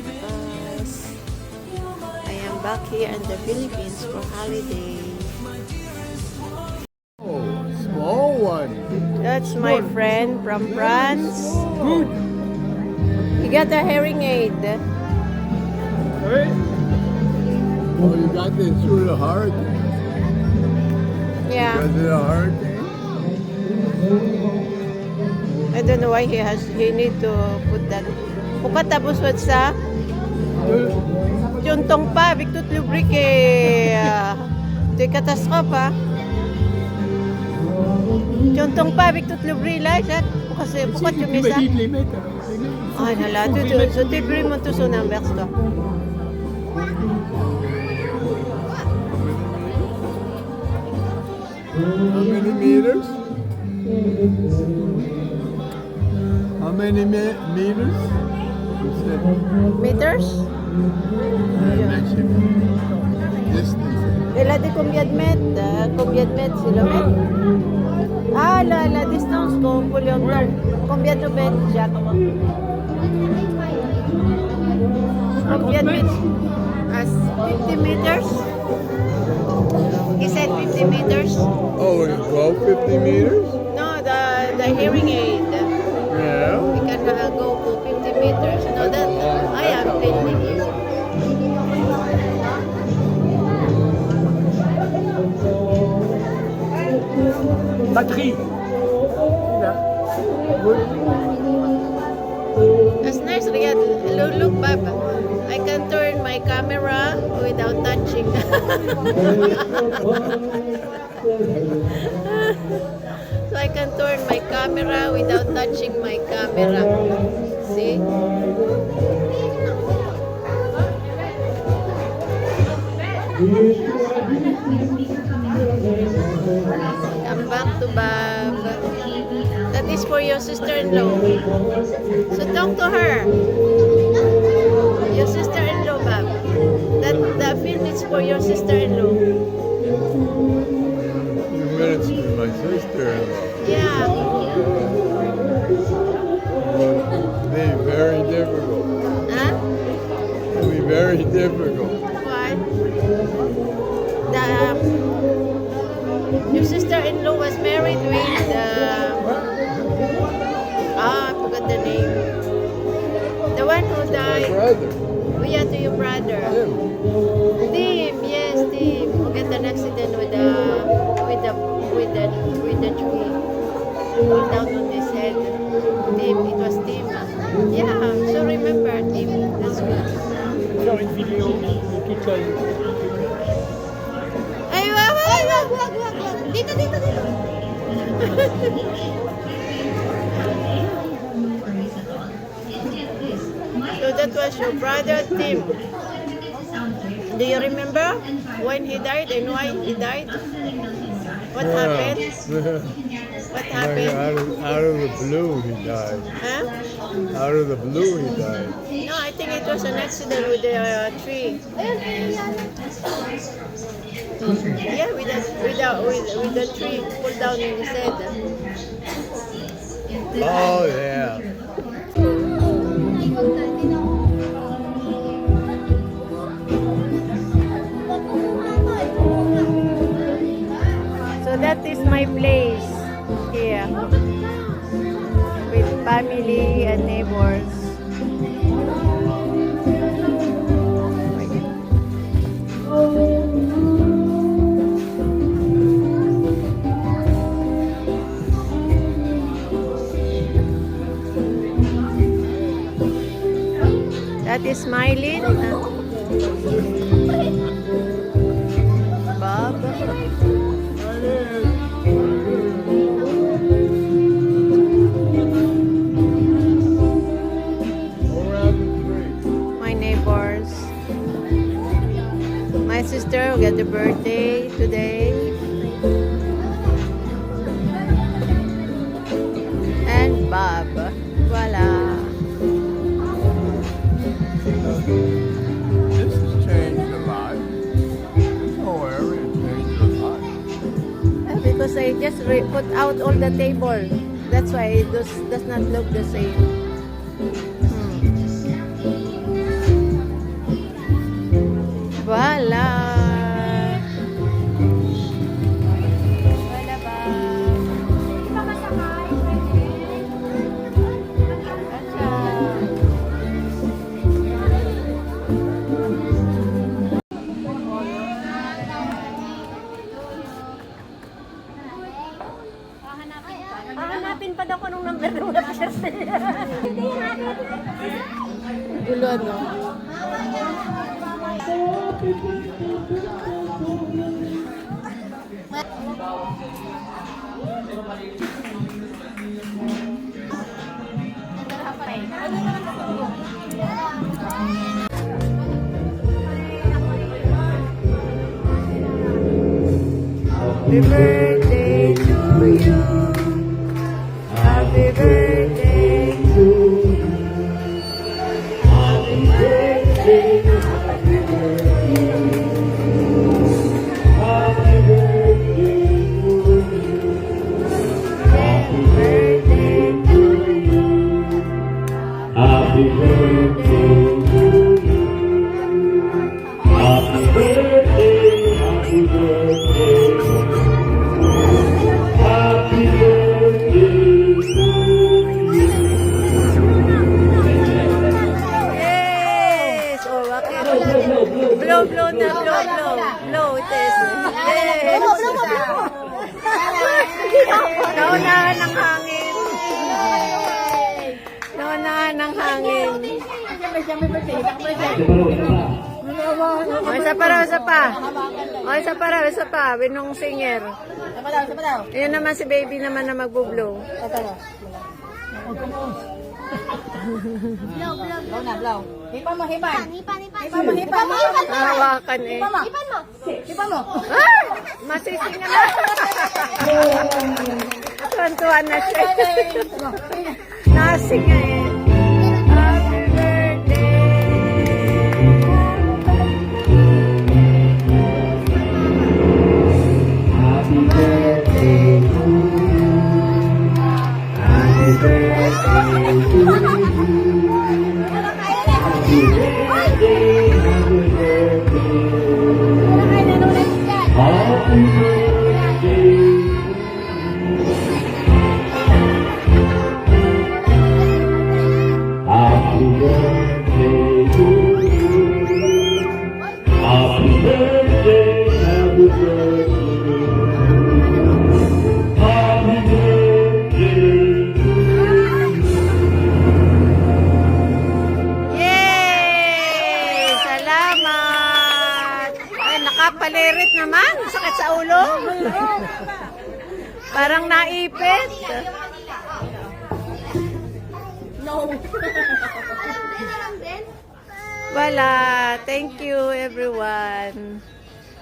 because I am back here in the Philippines for holiday. Oh, small one. That's my friend from France. Good. He got a hearing aid. Hey. Oh, you got this through the hurricane. Yeah. Was it a hurricane? I don't know why he need to put that. Buka tapos wad sa Juntong pa, Victor Lubric ito'y katastrofe pa. Juntong pa, Victor Lubric lang siya. Kasi bukat yung isa. Ay, nalato ito. So, tibri mo ito sa numbers to. How many meters? How many meters? You said Meters? distance. Ela de combien de mètres? Combien de mètres? Kilomètres? Ah, la distance ko, combien de mètres, Jacques? Combien de mètres? 50 meters? He said 50 meters? Oh, it's 50 meters? No, the hearing aid. Yeah. We can go to 50 meters. No, that I am filming you. Batterie. That's nice, Riyad. Look, Bab. I can turn my camera without touching. So I can turn my camera without touching my camera. See? Come back to Bab. That is for your sister-in-law. So talk to her. Your sister-in-law, Bab. That film is for your sister-in-law. Few minutes with my sister-in-law. Yeah. Be very difficult. Huh? It'll be very difficult. Why? Your sister-in-law was married with I forgot the name. The one who My died. brother. Oh, yeah, to your brother. Him. Tim, yes, Tim. Who got an accident with the tree. Pulled down on his head. Tim, it was Tim. Yeah, so remember Tim. That's good. Faire une vidéo toute seule. Ay, wag. Dito. So that was your brother Tim. Do you remember when he died and why he died? What happened? What Like happened? out of the blue, he died. Huh? Out of the blue, he died. No, I think it was an accident with the tree. Yeah, with the tree pulled down in his head. Oh, yeah. So that is my place here with family and neighbors. That is Mylene. Bob. My neighbors. My sister who got the birthday today. And Bob. Voila. This has changed a lot. This whole area has changed a lot. Because I just put out all the table. That's why it does not look the same. Gulo, no? Happy birthday to you. Happy birthday to you. Happy birthday. Happy birthday. Happy birthday to you. Happy birthday to you. Happy birthday to you. Happy birthday. Happy birthday. Happy birthday to you. Yes! Oh, okay. Blow, blow na, blow, blow. Blow, Tess. Yes! Naunahan ng hangin. Naunahan ng hangin. O, isa pa raw, isa pa. O, isa pa raw, isa pa. Winong singer. Ayun naman si baby naman na magbo-blow. Blow na, blow. Hipan mo, hipan. Hipan mo, hipan mo. Hawakan eh. Hipan mo. Hipan mo. Ah! Masising na. Tuwan-tuwan na siya. Nasing nga eh. Happy birthday. Happy birthday to you. Happy birthday to you. Happy birthday, happy birthday. Happy birthday. Happy birthday to you. Happy birthday, happy birthday. Happy birthday to you. Yay! Salamat! Ay, nakapalirit naman. Sakit sa ulo. Parang naipit. Voilà. Thank you, everyone.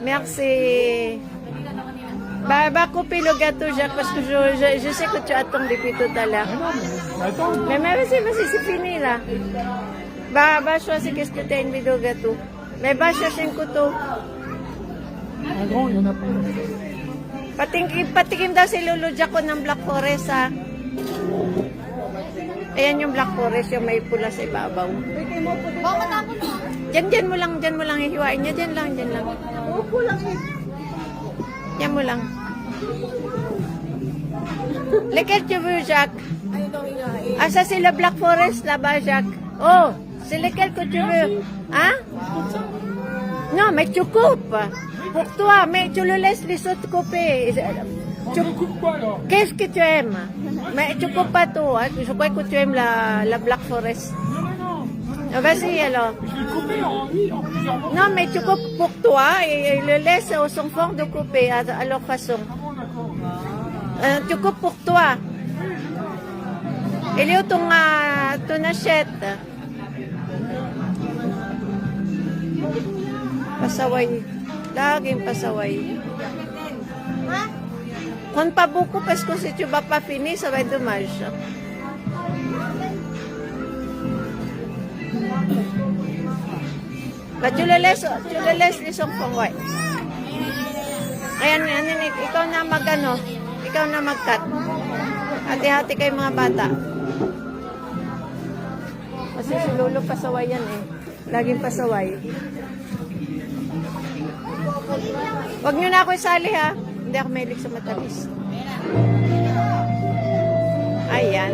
Merci. Bah, couper le gâteau, Jacques, parce que je sais que tu attends depuis tout à l'heure. Mais c'est fini, là. Va choisir qu'est-ce que tu as une vidéo gâteau. Mais va chercher un couteau. Un grand, il y en a pas. Patikim daw si Lolo Jaco ng Black Forest, ha. Ayan yung Black Forest, yung may pula sa ibabaw. Dyan mo lang hihiwain niya. Dyan lang. Yan mo lang. Lequel tu veux, Jacques? Asa sila Black Forest, là-bas, Jacques? Oh, c'est lequel que tu veux? Hein? Non, mais tu coupes. Pour toi, mais tu le laisses les autres couper. Coupe quoi alors? Qu'est-ce que tu aimes? Mais tu coupes pas tout. Hein? Je crois que tu aimes la Black Forest. Non. Ah, vas-y alors. Je l'ai coupé en plusieurs morceaux. Non, mais tu coupes pour toi et le laisse aux enfants de couper à leur façon. Bon, d'accord. Tu coupes pour toi. Et là, ton achète. Pasaway. Laging pasaway. Compte pas beaucoup parce que si tu vas pas finir, ça va être dommage. Bah, tu le laisses les enfants, ouais. Ayan, ikaw na ikaw na mag-cut. Hati-hati kayo mga bata. Kasi si Lolo pasaway yan eh. Laging pasaway. Huwag nyo na ako isali ha. Hindi ako mahilig sa matamis. Ayan.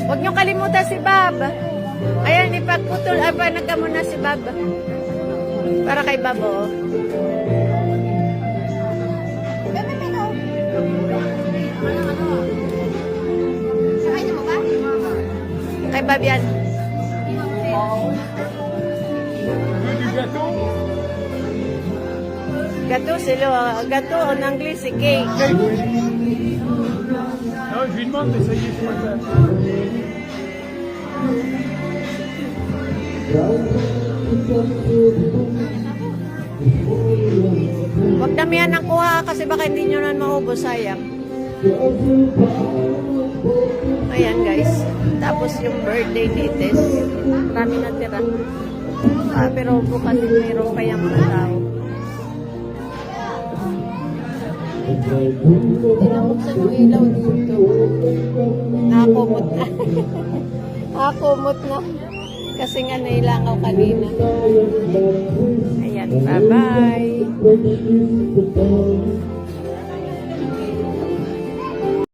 Huwag nyo kalimutan si Bob. Ayan, ipagputol. Panagka mo na si Bob. Para kay Bob, oh. Fabian. Du gâteau? Gâteau, c'est le gâteau en anglais, c'est cake. Non, je lui demande, mais ça y est, je crois que Huwag damihan ng kuha kasi baka hindi nyo na maubos, sayang. Ayan guys. Tapos yung birthday ni Tess. Marami na tira. Pero bukas mayroon pa yung mga tao. Tinamuksan yung ilaw dito. Nakakumot na. Nakakumot na. Kasi nga nailangaw kanina. Ayan, bye-bye.